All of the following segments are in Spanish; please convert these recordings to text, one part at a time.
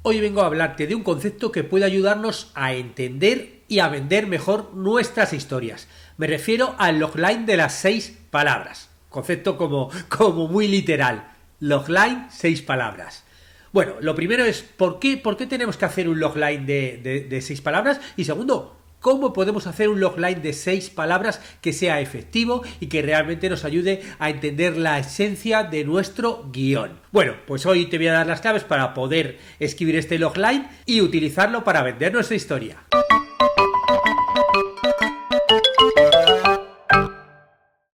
Hoy vengo a hablarte de un concepto que puede ayudarnos a entender y a vender mejor nuestras historias. Me refiero al logline de las 6 palabras. Concepto como muy literal. Logline, 6 palabras. Bueno, lo primero es ¿por qué tenemos que hacer un logline de 6 palabras? Y segundo, ¿cómo podemos hacer un logline de 6 palabras que sea efectivo y que realmente nos ayude a entender la esencia de nuestro guión? Bueno, pues hoy te voy a dar las claves para poder escribir este logline y utilizarlo para vender nuestra historia.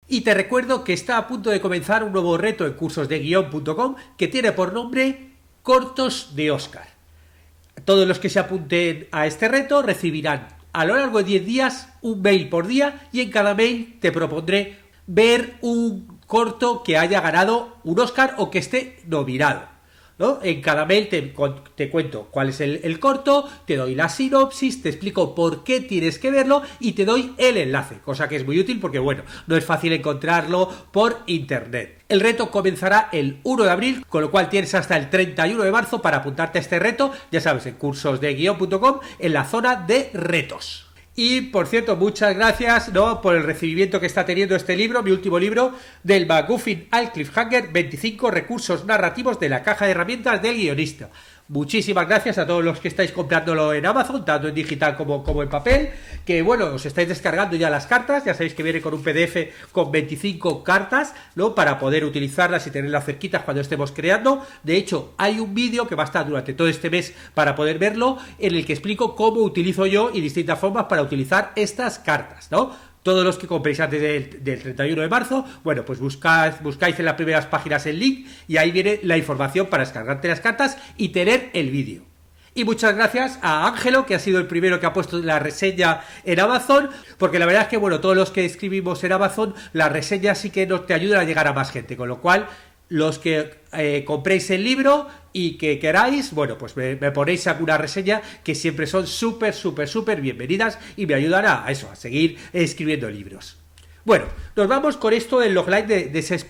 Y te recuerdo que está a punto de comenzar un nuevo reto en cursosdeguion.com que tiene por nombre Cortos de Óscar. Todos los que se apunten a este reto recibirán a lo largo de 10 días un mail por día y en cada mail te propondré ver un corto que haya ganado un Óscar o que esté nominado, ¿no? En cada mail te cuento cuál es el corto, te doy la sinopsis, te explico por qué tienes que verlo y te doy el enlace, cosa que es muy útil porque, bueno, no es fácil encontrarlo por internet. El reto comenzará el 1 de abril, con lo cual tienes hasta el 31 de marzo para apuntarte a este reto, ya sabes, en cursosdeguion.com, en la zona de retos. Y, por cierto, muchas gracias, ¿no?, por el recibimiento que está teniendo este libro, mi último libro, del MacGuffin al Cliffhanger, 25 recursos narrativos de la caja de herramientas del guionista. Muchísimas gracias a todos los que estáis comprándolo en Amazon, tanto en digital como en papel, que bueno, os estáis descargando ya las cartas, ya sabéis que viene con un PDF con 25 cartas, ¿no?, para poder utilizarlas y tenerlas cerquitas cuando estemos creando. De hecho, hay un vídeo que va a estar durante todo este mes para poder verlo, en el que explico cómo utilizo yo y distintas formas para utilizar estas cartas, ¿no? Todos los que compréis antes del 31 de marzo, bueno, pues buscáis en las primeras páginas el link y ahí viene la información para descargarte las cartas y tener el vídeo. Y muchas gracias a Ángelo, que ha sido el primero que ha puesto la reseña en Amazon, porque la verdad es que, bueno, todos los que escribimos en Amazon, las reseñas sí que nos te ayudan a llegar a más gente, con lo cual los que compréis el libro y que queráis, bueno, pues me ponéis alguna reseña, que siempre son súper bienvenidas y me ayudan a seguir escribiendo libros. Bueno, nos vamos con esto del logline de 6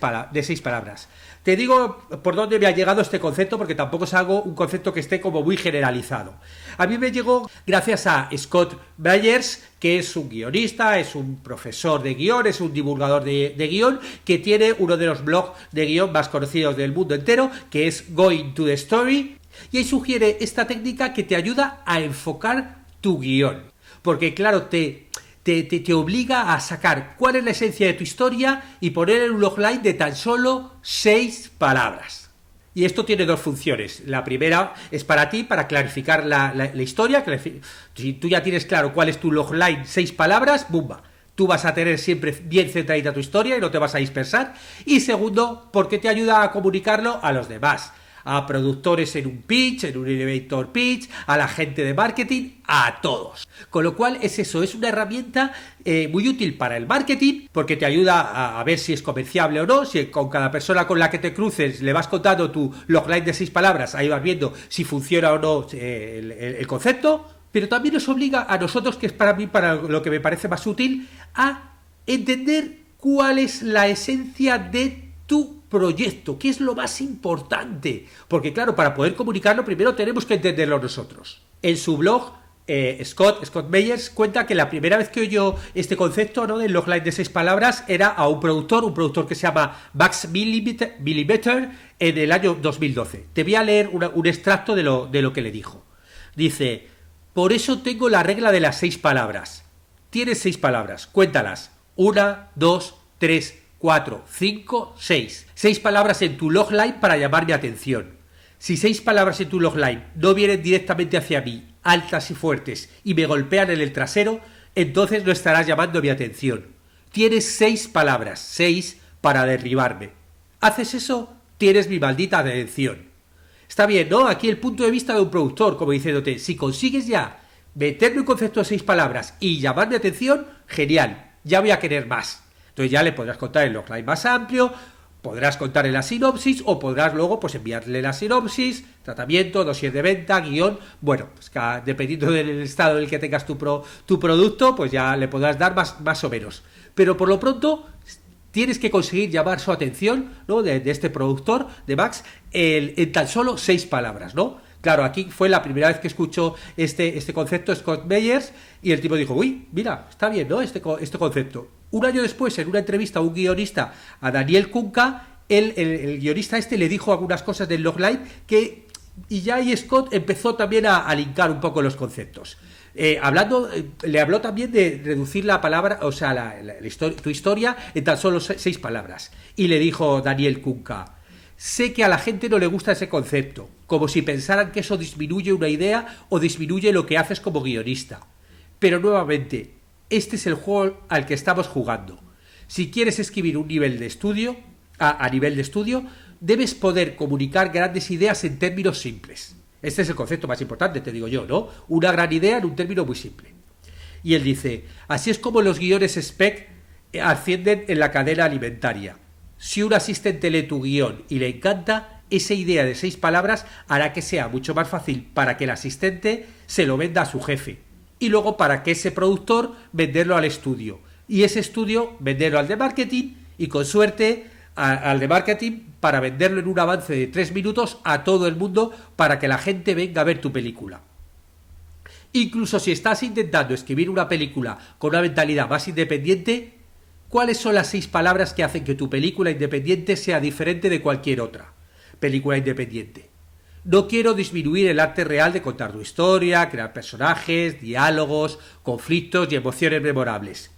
palabras. Te digo por dónde me ha llegado este concepto, porque tampoco es algo, un concepto que esté como muy generalizado. A mí me llegó gracias a Scott Meyers, que es un guionista, es un profesor de guión, es un divulgador de guión, que tiene uno de los blogs de guión más conocidos del mundo entero, que es Going to the Story, y ahí sugiere esta técnica que te ayuda a enfocar tu guión. Porque claro, te obliga a sacar cuál es la esencia de tu historia y poner en un logline de tan solo 6 palabras. Y esto tiene dos funciones. La primera es para ti, para clarificar la historia. Si tú ya tienes claro cuál es tu logline, 6 palabras, ¡bumba! Tú vas a tener siempre bien centradita tu historia y no te vas a dispersar. Y segundo, porque te ayuda a comunicarlo a los demás, a productores en un pitch, en un elevator pitch, a la gente de marketing, a todos. Con lo cual es eso, es una herramienta muy útil para el marketing, porque te ayuda a ver si es comerciable o no, si con cada persona con la que te cruces le vas contando tu logline de 6 palabras, ahí vas viendo si funciona o no el concepto, pero también nos obliga a nosotros, que es para mí, para lo que me parece más útil, a entender cuál es la esencia de tu proyecto, que es lo más importante, porque claro, para poder comunicarlo primero tenemos que entenderlo nosotros. En su blog, Scott Meyers cuenta que la primera vez que oyó este concepto, ¿no?, del logline de 6 palabras era a un productor que se llama Max Millimeter, en el año 2012. Te voy a leer un extracto de lo que le dijo. Dice: por eso tengo la regla de las 6 palabras. Tienes 6 palabras, cuéntalas. 1, 2, 3, 4, 5, 6. 6 palabras en tu logline para llamar mi atención. Si 6 palabras en tu logline no vienen directamente hacia mí, altas y fuertes, y me golpean en el trasero, entonces no estarás llamando mi atención. Tienes 6 palabras, 6 para derribarme. ¿Haces eso? Tienes mi maldita atención. Está bien, ¿no? Aquí el punto de vista de un productor, como diciéndote, si consigues ya meterme un concepto de 6 palabras y llamar mi atención, genial, ya voy a querer más. Entonces ya le podrás contar el logline más amplio, podrás contar en la sinopsis, o podrás luego pues enviarle la sinopsis, tratamiento, dossier de venta, guión. Bueno, pues dependiendo del estado en el que tengas tu producto, pues ya le podrás dar más o menos. Pero por lo pronto tienes que conseguir llamar su atención, ¿no?, de este productor, de Max, en tan solo 6 palabras, ¿no? Claro, aquí fue la primera vez que escuchó este concepto Scott Meyers y el tipo dijo, uy, mira, está bien, ¿no? Este concepto. Un año después, en una entrevista a un guionista, a Daniel Kunka, el guionista le dijo algunas cosas del logline y ya ahí Scott empezó también a linkar un poco los conceptos. Le habló también de reducir la palabra, o sea, tu historia en tan solo 6 palabras. Y le dijo Daniel Kunka, sé que a la gente no le gusta ese concepto, como si pensaran que eso disminuye una idea o disminuye lo que haces como guionista. Pero nuevamente, este es el juego al que estamos jugando. Si quieres escribir un nivel de estudio, a nivel de estudio, debes poder comunicar grandes ideas en términos simples. Este es el concepto más importante, te digo yo, ¿no? Una gran idea en un término muy simple. Y él dice, así es como los guiones spec ascienden en la cadena alimentaria. Si un asistente lee tu guión y le encanta, esa idea de 6 palabras hará que sea mucho más fácil para que el asistente se lo venda a su jefe. Y luego para que ese productor venderlo al estudio. Y ese estudio venderlo al de marketing y con suerte al de marketing para venderlo en un avance de 3 minutos a todo el mundo para que la gente venga a ver tu película. Incluso si estás intentando escribir una película con una mentalidad más independiente, ¿cuáles son las 6 palabras que hacen que tu película independiente sea diferente de cualquier otra película independiente? No quiero disminuir el arte real de contar tu historia, crear personajes, diálogos, conflictos y emociones memorables.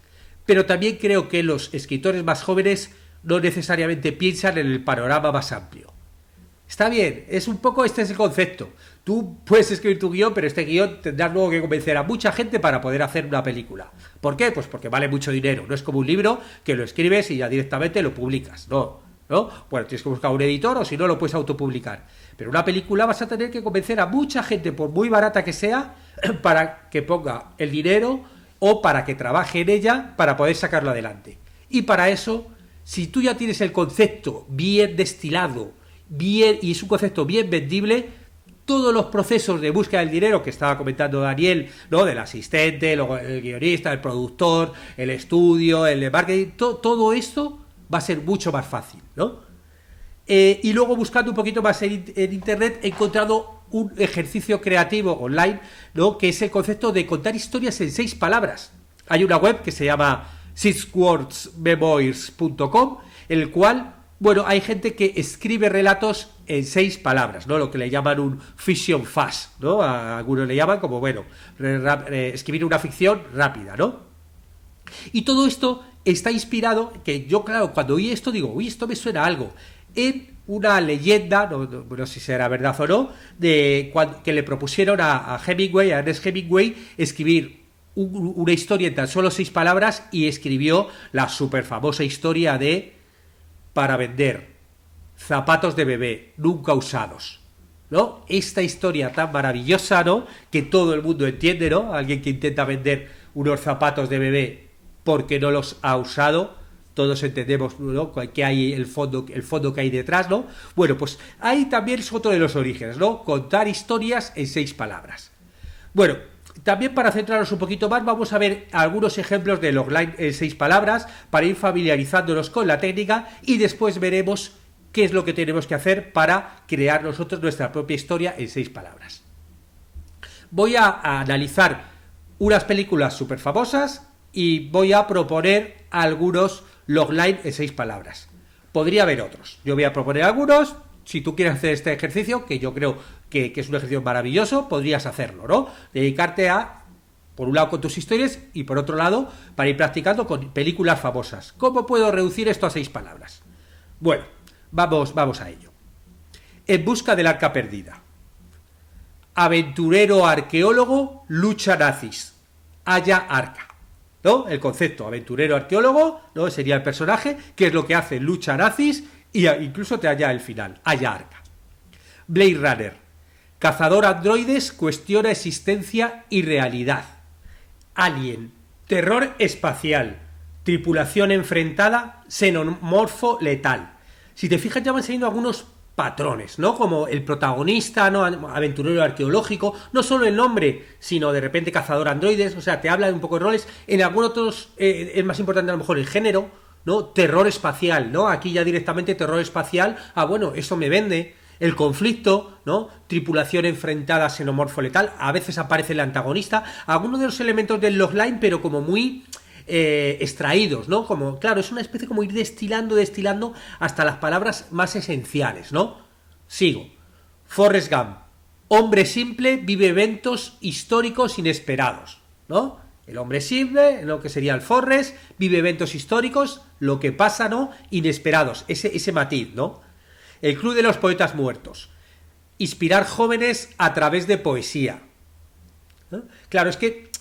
Pero también creo que los escritores más jóvenes no necesariamente piensan en el panorama más amplio. Está bien, es un poco este es el concepto. Tú puedes escribir tu guión, pero este guión tendrás luego que convencer a mucha gente para poder hacer una película. ¿Por qué? Pues porque vale mucho dinero. No es como un libro que lo escribes y ya directamente lo publicas. No. Bueno, tienes que buscar un editor o si no lo puedes autopublicar. Pero una película vas a tener que convencer a mucha gente, por muy barata que sea, para que ponga el dinero o para que trabaje en ella para poder sacarlo adelante. Y para eso, si tú ya tienes el concepto bien destilado, y es un concepto bien vendible, todos los procesos de búsqueda del dinero que estaba comentando Daniel, ¿no? Del asistente, luego el guionista, el productor, el estudio, el de marketing, todo esto va a ser mucho más fácil, ¿no? Y luego buscando un poquito más en internet he encontrado un ejercicio creativo online, ¿no? Que es el concepto de contar historias en 6 palabras. Hay una web que se llama sixwordsmemoirs.com, en el cual, bueno, hay gente que escribe relatos en 6 palabras, ¿no? Lo que le llaman un fiction fast, ¿no? A algunos le llaman como, bueno, escribir una ficción rápida, ¿no? Y todo esto está inspirado, que yo, claro, cuando oí esto digo, uy, esto me suena a algo, en una leyenda, no sé si será verdad o no, que le propusieron a Hemingway, a Ernest Hemingway, escribir una historia en tan solo 6 palabras y escribió la súper famosa historia de para vender zapatos de bebé nunca usados, ¿no? Esta historia tan maravillosa, ¿no? Que todo el mundo entiende, ¿no? Alguien que intenta vender unos zapatos de bebé porque no los ha usado, todos entendemos, ¿no? Que hay el fondo que hay detrás, ¿no? Bueno, pues ahí también es otro de los orígenes, ¿no? Contar historias en 6 palabras. Bueno, también para centrarnos un poquito más, vamos a ver algunos ejemplos de logline en 6 palabras para ir familiarizándonos con la técnica y después veremos qué es lo que tenemos que hacer para crear nosotros nuestra propia historia en 6 palabras. Voy a analizar unas películas súper famosas y voy a proponer algunos logline en 6 palabras. Podría haber otros. Yo voy a proponer algunos. Si tú quieres hacer este ejercicio, que yo creo que es un ejercicio maravilloso, podrías hacerlo, ¿no? Dedicarte a, por un lado, con tus historias y por otro lado, para ir practicando con películas famosas. ¿Cómo puedo reducir esto a 6 palabras? Bueno, vamos a ello. En busca del arca perdida. Aventurero arqueólogo lucha nazis. Haya arca. ¿No? El concepto aventurero arqueólogo, ¿no? Sería el personaje, que es lo que hace, lucha nazis y incluso te halla el final, haya arca. Blade Runner. Cazador androides cuestiona existencia y realidad. Alien. Terror espacial. Tripulación enfrentada, xenomorfo letal. Si te fijas ya van saliendo algunos patrones, ¿no? Como el protagonista, ¿no? Aventurero arqueológico, no solo el nombre, sino de repente cazador androides, o sea, te habla de un poco de roles. En algunos otros es más importante a lo mejor el género, ¿no? Terror espacial, ¿no? Aquí ya directamente terror espacial, bueno, eso me vende. El conflicto, ¿no? Tripulación enfrentada, xenomorfo letal, a veces aparece el antagonista, algunos de los elementos del logline, pero como muy extraídos, ¿no? Como, claro, es una especie como ir destilando hasta las palabras más esenciales, ¿no? Sigo. Forrest Gump. Hombre simple vive eventos históricos inesperados, ¿no? El hombre simple, lo que sería el Forrest, vive eventos históricos, lo que pasa, ¿no? Inesperados, ese matiz, ¿no? El Club de los Poetas Muertos. Inspirar jóvenes a través de poesía, ¿no? Claro, es que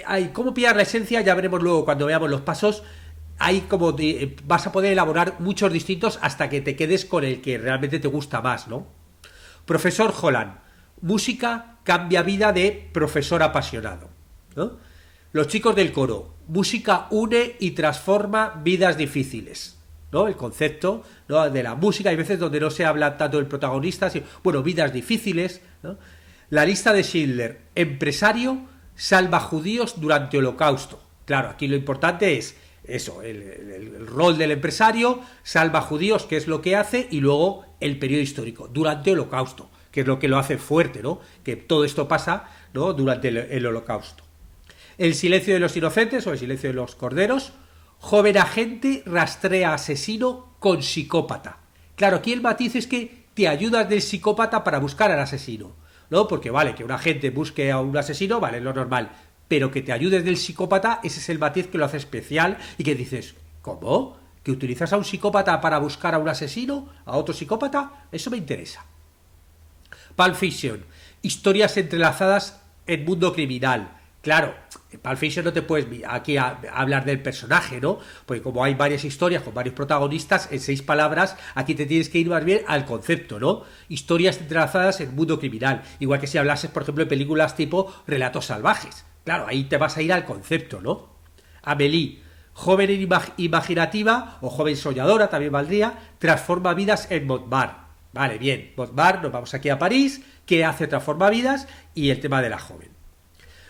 hay cómo pillar la esencia, ya veremos luego cuando veamos los pasos. Hay como vas a poder elaborar muchos distintos hasta que te quedes con el que realmente te gusta más, ¿no? Profesor Holland. Música cambia vida de profesor apasionado, ¿no? Los chicos del coro. Música une y transforma vidas difíciles, ¿no? El concepto, ¿no? De la música, hay veces donde no se habla tanto del protagonista, sino, bueno, vidas difíciles, ¿no? La lista de Schindler. Empresario salva judíos durante el Holocausto. Claro, aquí lo importante es eso, el rol del empresario, salva judíos, que es lo que hace, y luego el periodo histórico, durante el Holocausto, que es lo que lo hace fuerte, ¿no? Que todo esto pasa, ¿no? Durante el Holocausto. El silencio de los inocentes o el silencio de los corderos. Joven agente rastrea asesino con psicópata. Claro, aquí el matiz es que te ayudas del psicópata para buscar al asesino, ¿no? Porque vale, que un agente busque a un asesino, vale, es lo normal, pero que te ayudes del psicópata, ese es el matiz que lo hace especial y que dices, ¿cómo? ¿Que utilizas a un psicópata para buscar a un asesino? ¿A otro psicópata? Eso me interesa. Pulp Fiction. Historias entrelazadas en mundo criminal. Claro, en Pulp Fiction no te puedes aquí hablar del personaje, ¿no? Porque como hay varias historias con varios protagonistas, en 6 palabras, aquí te tienes que ir más bien al concepto, ¿no? Historias entrelazadas en mundo criminal. Igual que si hablases, por ejemplo, de películas tipo Relatos Salvajes. Claro, ahí te vas a ir al concepto, ¿no? Amélie. Joven imaginativa o joven soñadora, también valdría, transforma vidas en Montmartre. Vale, bien, Montmartre, nos vamos aquí a París, que hace transforma vidas y el tema de la joven.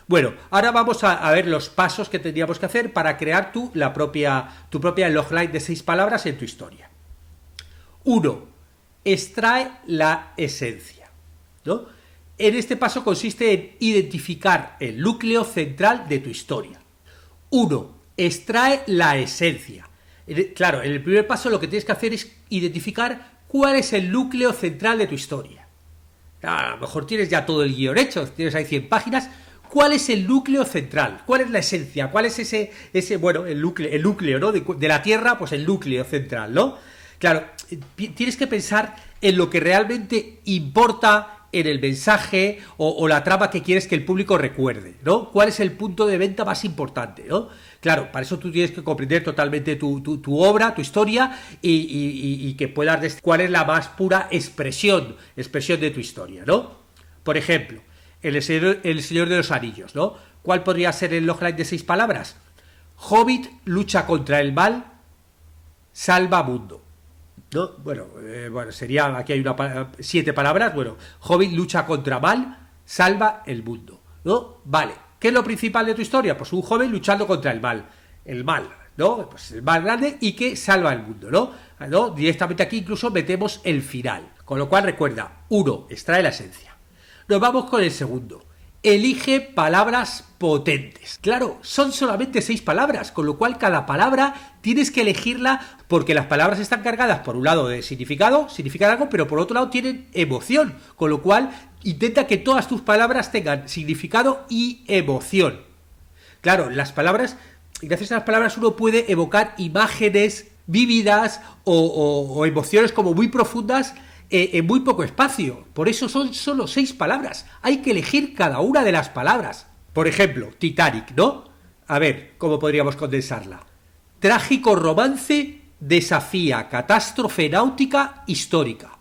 Bueno, ahora vamos a ver los pasos que tendríamos que hacer para crear tu propia logline de 6 palabras en tu historia. 1. Extrae la esencia, ¿no? En este paso consiste en identificar el núcleo central de tu historia. 1. Extrae la esencia. Claro, en el primer paso lo que tienes que hacer es identificar cuál es el núcleo central de tu historia. Claro, a lo mejor tienes ya todo el guión hecho, tienes ahí 100 páginas. ¿Cuál es el núcleo central? ¿Cuál es la esencia? ¿Cuál es ese bueno, el núcleo, ¿no? De la Tierra, pues el núcleo central, ¿no? Claro, tienes que pensar en lo que realmente importa en el mensaje o la trama que quieres que el público recuerde, ¿no? ¿Cuál es el punto de venta más importante, ¿no? Claro, para eso tú tienes que comprender totalmente tu obra, tu historia y que puedas cuál es la más pura expresión de tu historia, ¿no? Por ejemplo, el Señor de los Anillos, ¿no? ¿Cuál podría ser el logline de 6 palabras? Hobbit lucha contra el mal, salva mundo, ¿no? Bueno, sería, aquí hay 7 palabras, bueno, Hobbit lucha contra mal, salva el mundo, ¿no? Vale, ¿qué es lo principal de tu historia? Pues un joven luchando contra el mal, ¿no? Pues el mal grande y que salva el mundo, ¿no? Directamente aquí incluso metemos el final, con lo cual recuerda, 1, extrae la esencia. Nos vamos con el segundo. Elige palabras potentes. Claro, son solamente 6 palabras, con lo cual cada palabra tienes que elegirla porque las palabras están cargadas por un lado de significado, significan algo, pero por otro lado tienen emoción, con lo cual intenta que todas tus palabras tengan significado y emoción. Claro, las palabras, gracias a las palabras uno puede evocar imágenes vívidas o emociones como muy profundas en muy poco espacio. Por eso son solo 6 palabras. Hay que elegir cada una de las palabras. Por ejemplo, Titanic, ¿no? A ver, ¿cómo podríamos condensarla? Trágico romance desafía catástrofe náutica histórica.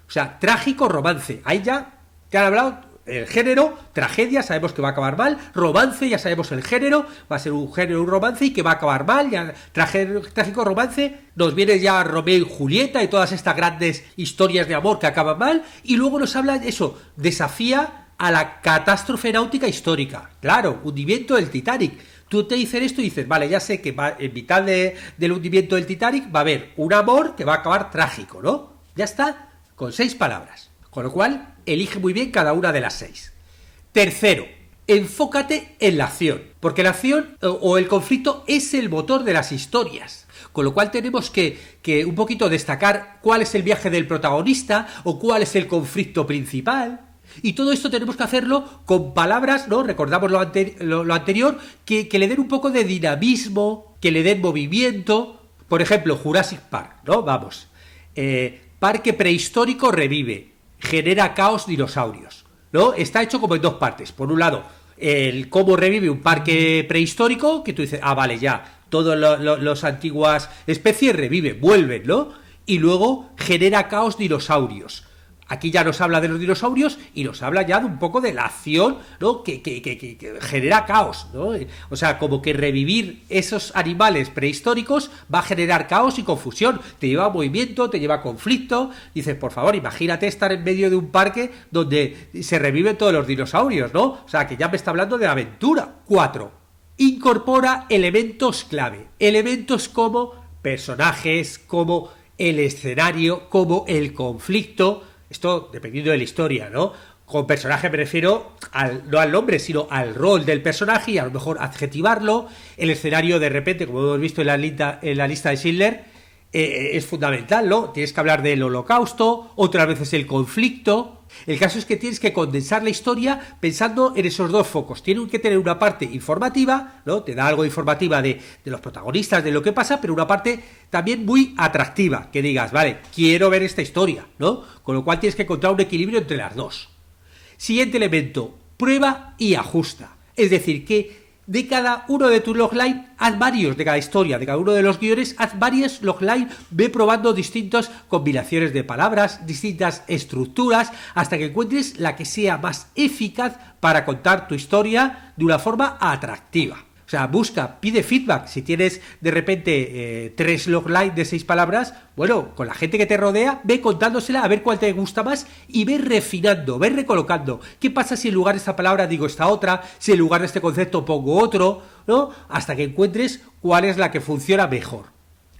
O sea, trágico romance. Ahí ya te han hablado el género, tragedia, sabemos que va a acabar mal, romance, ya sabemos el género, va a ser un género, un romance y que va a acabar mal, ya trágico romance, nos viene ya Romeo y Julieta y todas estas grandes historias de amor que acaban mal, y luego nos habla de eso, desafía a la catástrofe náutica histórica, claro, hundimiento del Titanic. Tú te dicen esto y dices, vale, ya sé que en mitad del hundimiento del Titanic va a haber un amor que va a acabar trágico, ¿no? Ya está con 6 palabras. Con lo cual, elige muy bien cada una de las 6. Tercero, enfócate en la acción, porque la acción o el conflicto es el motor de las historias. Con lo cual tenemos que un poquito destacar cuál es el viaje del protagonista o cuál es el conflicto principal. Y todo esto tenemos que hacerlo con palabras, ¿no? Recordamos lo anterior, que le den un poco de dinamismo, que le den movimiento. Por ejemplo, Jurassic Park, ¿no? Vamos. Parque prehistórico revive, genera caos dinosaurios, ¿no? Está hecho como en 2 partes. Por un lado, el cómo revive un parque prehistórico, que tú dices, vale, ya, todas las antiguas especies reviven, vuelven, ¿no? Y luego genera caos dinosaurios. Aquí ya nos habla de los dinosaurios y nos habla ya de un poco de la acción, ¿no? que genera caos, ¿no? O sea, como que revivir esos animales prehistóricos va a generar caos y confusión. Te lleva a movimiento, te lleva a conflicto. Dices, por favor, imagínate estar en medio de un parque donde se reviven todos los dinosaurios, ¿no? O sea, que ya me está hablando de aventura. 4. Incorpora elementos clave. Elementos como personajes, como el escenario, como el conflicto. Esto dependiendo de la historia, ¿no? Con personaje me refiero no al nombre, sino al rol del personaje y a lo mejor adjetivarlo. El escenario, de repente, como hemos visto en la lista de Schindler, es fundamental, ¿no? Tienes que hablar del holocausto, otras veces el conflicto. El caso es que tienes que condensar la historia pensando en esos 2 focos. Tiene que tener una parte informativa, ¿no? Te da algo informativa de los protagonistas, de lo que pasa, pero una parte también muy atractiva, que digas, vale, quiero ver esta historia, ¿no? Con lo cual tienes que encontrar un equilibrio entre las 2. Siguiente elemento, prueba y ajusta. Es decir, que de cada uno de tus logline, haz varios de cada historia, de cada uno de los guiones, haz varios logline, ve probando distintas combinaciones de palabras, distintas estructuras, hasta que encuentres la que sea más eficaz para contar tu historia de una forma atractiva. O sea, pide feedback. Si tienes de repente 3 logline de 6 palabras, bueno, con la gente que te rodea, ve contándosela a ver cuál te gusta más y ve refinando, ve recolocando. ¿Qué pasa si en lugar de esta palabra digo esta otra? Si en lugar de este concepto pongo otro, ¿no? Hasta que encuentres cuál es la que funciona mejor.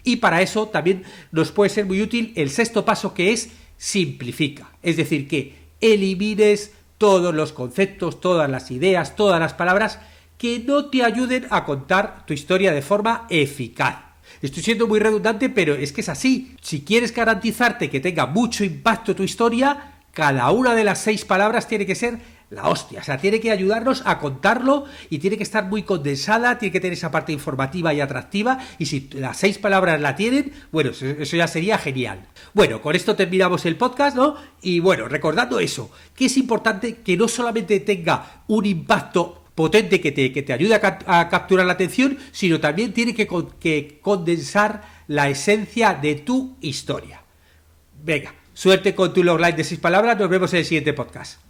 Y para eso también nos puede ser muy útil el 6º paso, que es simplifica. Es decir, que elimines todos los conceptos, todas las ideas, todas las palabras que no te ayuden a contar tu historia de forma eficaz. Estoy siendo muy redundante, pero es que es así. Si quieres garantizarte que tenga mucho impacto tu historia, cada una de las 6 palabras tiene que ser la hostia. O sea, tiene que ayudarnos a contarlo y tiene que estar muy condensada, tiene que tener esa parte informativa y atractiva. Y si las 6 palabras la tienen, bueno, eso ya sería genial. Bueno, con esto terminamos el podcast, ¿no? Y bueno, recordando eso, que es importante que no solamente tenga un impacto potente que te ayude a capturar la atención, sino también tiene que condensar la esencia de tu historia. Venga, suerte con tu logline de 6 palabras, nos vemos en el siguiente podcast.